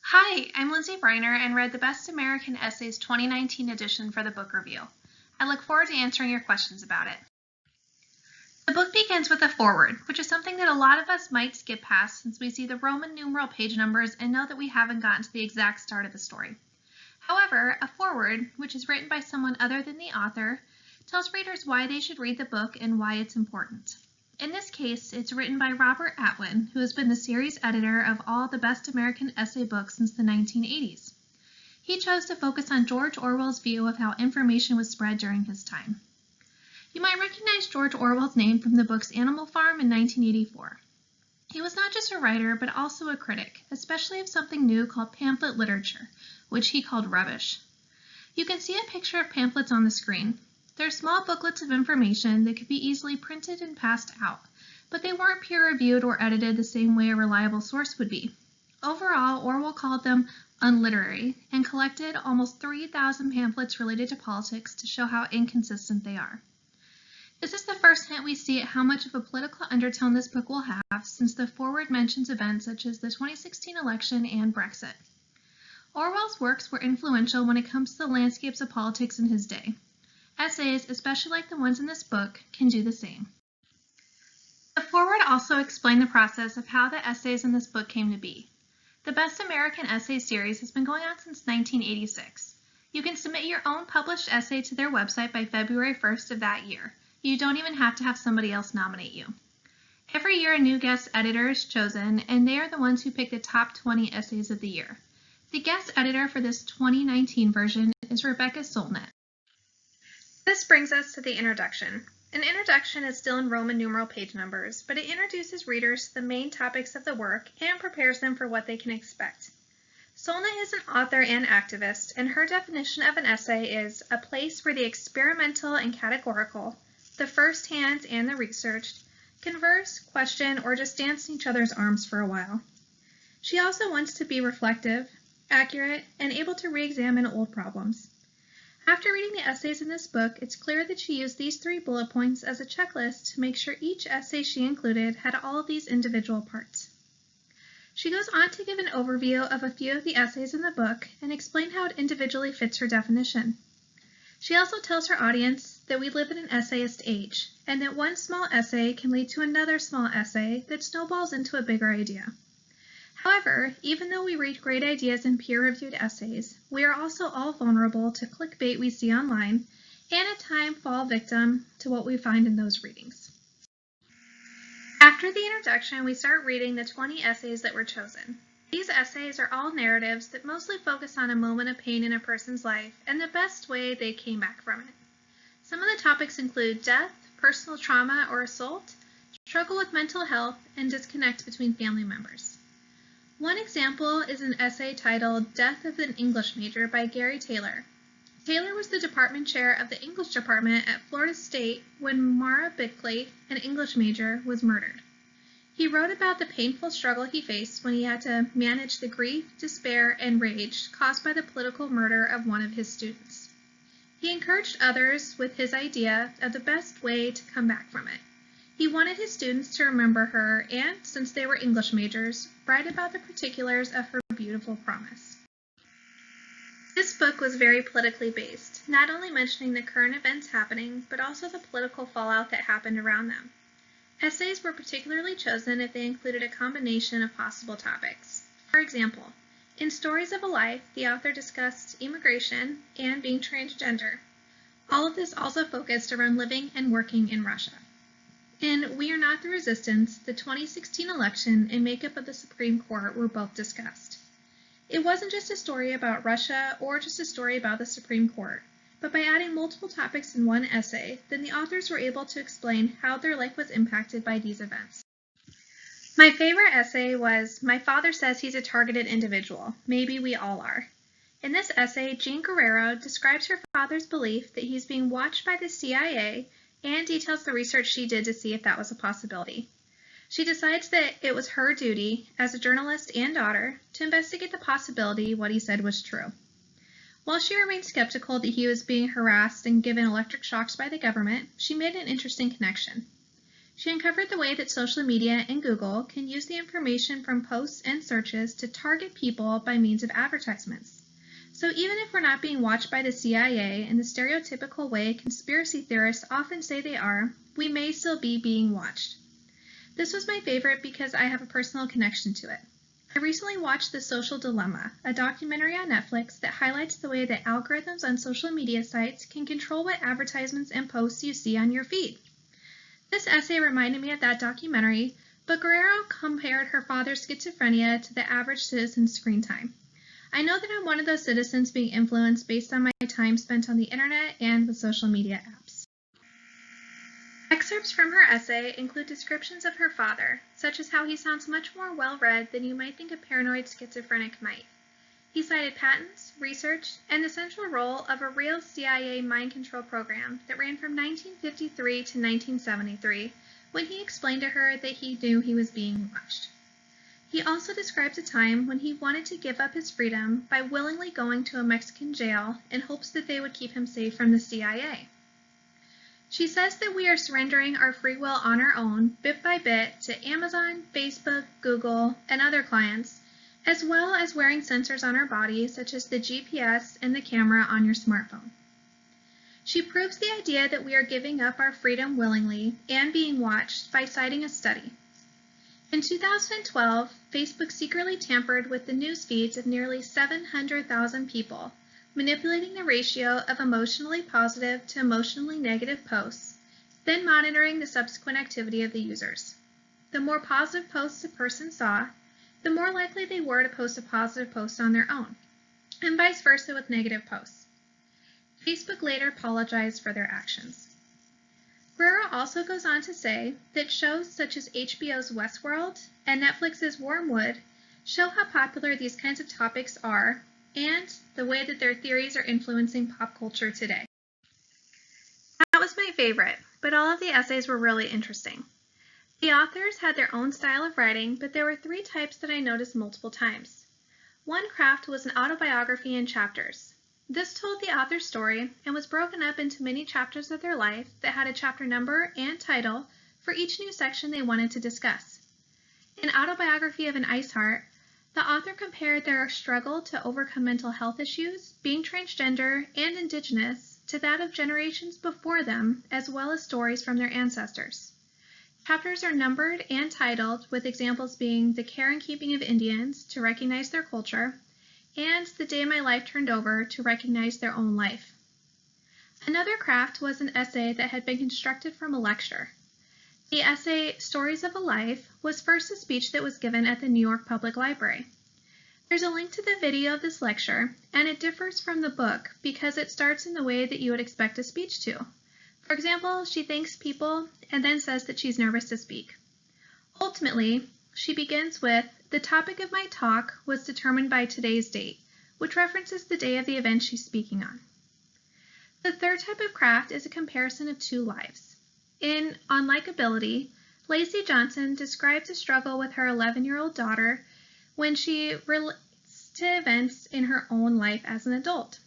Hi, I'm Lindsay Bryner and read the Best American Essays 2019 edition for the book review. I look forward to answering your questions about it. The book begins with a foreword, which is something that a lot of us might skip past since we see the Roman numeral page numbers and know that we haven't gotten to the exact start of the story. However, a foreword, which is written by someone other than the author, tells readers why they should read the book and why it's important. In this case, it's written by Robert Atwin, who has been the series editor of all the Best American Essay books since the 1980s. He chose to focus on George Orwell's view of how information was spread during his time. You might recognize George Orwell's name from the book's Animal Farm in 1984. He was not just a writer, but also a critic, especially of something new called pamphlet literature, which he called rubbish. You can see a picture of pamphlets on the screen. They're small booklets of information that could be easily printed and passed out, but they weren't peer-reviewed or edited the same way a reliable source would be. Overall, Orwell called them unliterary and collected almost 3,000 pamphlets related to politics to show how inconsistent they are. This is the first hint we see at how much of a political undertone this book will have, since the foreword mentions events such as the 2016 election and Brexit. Orwell's works were influential when it comes to the landscapes of politics in his day. Essays, especially like the ones in this book, can do the same. The foreword also explained the process of how the essays in this book came to be. The Best American Essays series has been going on since 1986. You can submit your own published essay to their website by February 1st of that year. You don't even have to have somebody else nominate you. Every year a new guest editor is chosen, and they are the ones who pick the top 20 essays of the year. The guest editor for this 2019 version is Rebecca Solnit. This brings us to the introduction. An introduction is still in Roman numeral page numbers, but it introduces readers to the main topics of the work and prepares them for what they can expect. Solnit is an author and activist, and her definition of an essay is a place where the experimental and categorical, the first-hand and the researched, converse, question, or just dance in each other's arms for a while. She also wants to be reflective, accurate, and able to re-examine old problems. After reading the essays in this book, it's clear that she used these 3 bullet points as a checklist to make sure each essay she included had all of these individual parts. She goes on to give an overview of a few of the essays in the book and explain how it individually fits her definition. She also tells her audience that we live in an essayist age, and that one small essay can lead to another small essay that snowballs into a bigger idea. However, even though we read great ideas in peer-reviewed essays, we are also all vulnerable to clickbait we see online, and at times fall victim to what we find in those readings. After the introduction, we start reading the 20 essays that were chosen. These essays are all narratives that mostly focus on a moment of pain in a person's life and the best way they came back from it. Some of the topics include death, personal trauma or assault, struggle with mental health, and disconnect between family members. One example is an essay titled Death of an English Major by Gary Taylor. Taylor was the department chair of the English department at Florida State when Mara Bickley, an English major, was murdered. He wrote about the painful struggle he faced when he had to manage the grief, despair, and rage caused by the political murder of one of his students. He encouraged others with his idea of the best way to come back from it. He wanted his students to remember her and, since they were English majors, write about the particulars of her beautiful promise. This book was very politically based, not only mentioning the current events happening, but also the political fallout that happened around them. Essays were particularly chosen if they included a combination of possible topics. For example, in Stories of a Life, the author discussed immigration and being transgender. All of this also focused around living and working in Russia. In We Are Not the Resistance, the 2016 election and makeup of the Supreme Court were both discussed. It wasn't just a story about Russia or just a story about the Supreme Court, but by adding multiple topics in one essay, then the authors were able to explain how their life was impacted by these events. My favorite essay was My Father Says He's a Targeted Individual. Maybe We All Are. In this essay, Jean Guerrero describes her father's belief that he's being watched by the CIA and details the research she did to see if that was a possibility. She decides that it was her duty, as a journalist and daughter, to investigate the possibility what he said was true. While she remained skeptical that he was being harassed and given electric shocks by the government, she made an interesting connection. She uncovered the way that social media and Google can use the information from posts and searches to target people by means of advertisements. So even if we're not being watched by the CIA in the stereotypical way conspiracy theorists often say they are, we may still be being watched. This was my favorite because I have a personal connection to it. I recently watched The Social Dilemma, a documentary on Netflix that highlights the way that algorithms on social media sites can control what advertisements and posts you see on your feed. This essay reminded me of that documentary, but Guerrero compared her father's schizophrenia to the average citizen's screen time. I know that I'm one of those citizens being influenced based on my time spent on the internet and with social media apps. Excerpts from her essay include descriptions of her father, such as how he sounds much more well-read than you might think a paranoid schizophrenic might. He cited patents, research, and the central role of a real CIA mind control program that ran from 1953 to 1973, when he explained to her that he knew he was being watched. He also describes a time when he wanted to give up his freedom by willingly going to a Mexican jail in hopes that they would keep him safe from the CIA. She says that we are surrendering our free will on our own, bit by bit, to Amazon, Facebook, Google, and other clients, as well as wearing sensors on our bodies, such as the GPS and the camera on your smartphone. She proves the idea that we are giving up our freedom willingly and being watched by citing a study. In 2012, Facebook secretly tampered with the news feeds of nearly 700,000 people, manipulating the ratio of emotionally positive to emotionally negative posts, then monitoring the subsequent activity of the users. The more positive posts a person saw, the more likely they were to post a positive post on their own, and vice versa with negative posts. Facebook later apologized for their actions. Guerrero also goes on to say that shows such as HBO's Westworld and Netflix's Wormwood show how popular these kinds of topics are and the way that their theories are influencing pop culture today. That was my favorite, but all of the essays were really interesting. The authors had their own style of writing, but there were 3 types that I noticed multiple times. One craft was an autobiography in chapters. This told the author's story and was broken up into many chapters of their life that had a chapter number and title for each new section they wanted to discuss. In Autobiography of an Ice Heart, the author compared their struggle to overcome mental health issues, being transgender and indigenous, to that of generations before them, as well as stories from their ancestors. Chapters are numbered and titled, with examples being The Care and Keeping of Indians, to recognize their culture, and The Day My Life Turned Over, to recognize their own life. Another craft was an essay that had been constructed from a lecture. The essay, Stories of a Life, was first a speech that was given at the New York Public Library. There's a link to the video of this lecture, and it differs from the book because it starts in the way that you would expect a speech to. For example, she thanks people and then says that she's nervous to speak. Ultimately, she begins with, "The topic of my talk was determined by today's date," which references the day of the event she's speaking on. The third type of craft is a comparison of 2 lives. In On Likeability, Lacey Johnson describes a struggle with her 11-year-old daughter when she relates to events in her own life as an adult.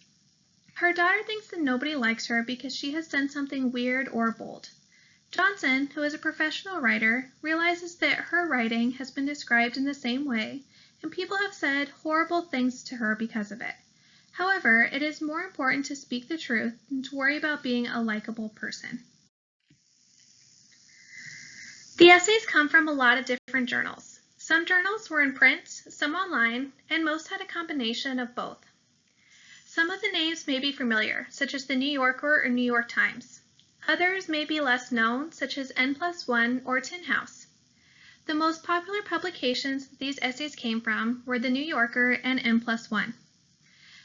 Her daughter thinks that nobody likes her because she has done something weird or bold. Johnson, who is a professional writer, realizes that her writing has been described in the same way, and people have said horrible things to her because of it. However, it is more important to speak the truth than to worry about being a likable person. The essays come from a lot of different journals. Some journals were in print, some online, and most had a combination of both. Some of the names may be familiar, such as the New Yorker or New York Times. Others may be less known, such as N+1 or Tin House. The most popular publications that these essays came from were the New Yorker and N+1.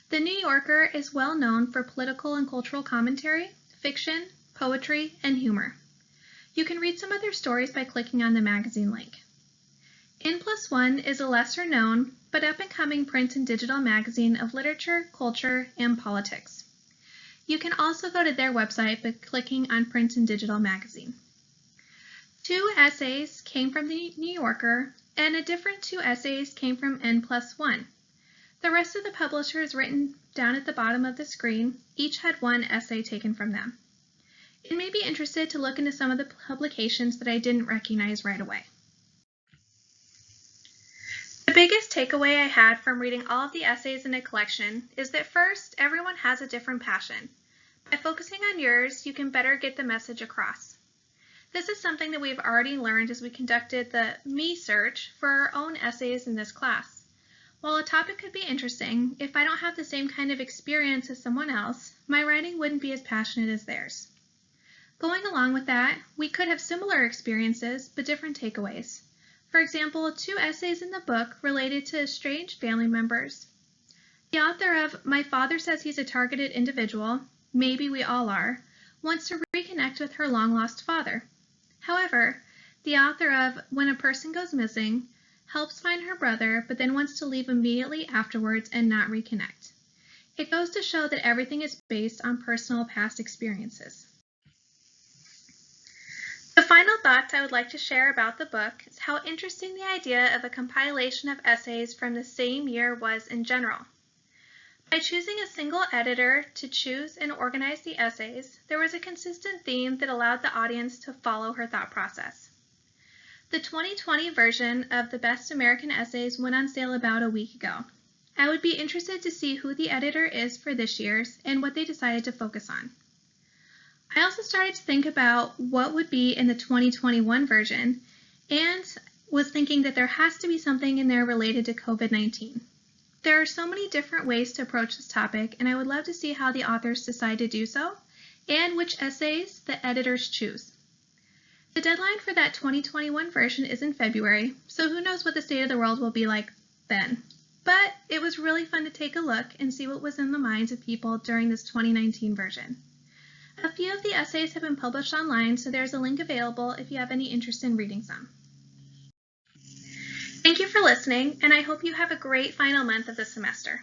The New Yorker is well known for political and cultural commentary, fiction, poetry, and humor. You can read some of their stories by clicking on the magazine link. N+1 is a lesser known, but up-and-coming print and digital magazine of literature, culture, and politics. You can also go to their website by clicking on Print and Digital Magazine. 2 essays came from the New Yorker, and a different 2 essays came from N+1. The rest of the publishers written down at the bottom of the screen each had 1 essay taken from them. and may be interested to look into some of the publications that I didn't recognize right away. The biggest takeaway I had from reading all of the essays in a collection is that first, everyone has a different passion. By focusing on yours, you can better get the message across. This is something that we've already learned as we conducted the Me search for our own essays in this class. While a topic could be interesting, if I don't have the same kind of experience as someone else, my writing wouldn't be as passionate as theirs. Going along with that, we could have similar experiences, but different takeaways. For example, 2 essays in the book related to estranged family members. The author of My Father Says He's a Targeted Individual, Maybe We All Are, wants to reconnect with her long-lost father. However, the author of When a Person Goes Missing helps find her brother, but then wants to leave immediately afterwards and not reconnect. It goes to show that everything is based on personal past experiences. The final thoughts I would like to share about the book is how interesting the idea of a compilation of essays from the same year was in general. By choosing a single editor to choose and organize the essays, there was a consistent theme that allowed the audience to follow her thought process. The 2020 version of the Best American Essays went on sale about a week ago. I would be interested to see who the editor is for this year's and what they decided to focus on. I also started to think about what would be in the 2021 version and was thinking that there has to be something in there related to COVID-19. There are so many different ways to approach this topic, and I would love to see how the authors decide to do so and which essays the editors choose. The deadline for that 2021 version is in February, so who knows what the state of the world will be like then. But it was really fun to take a look and see what was in the minds of people during this 2019 version. A few of the essays have been published online, so there's a link available if you have any interest in reading some. Thank you for listening, and I hope you have a great final month of the semester.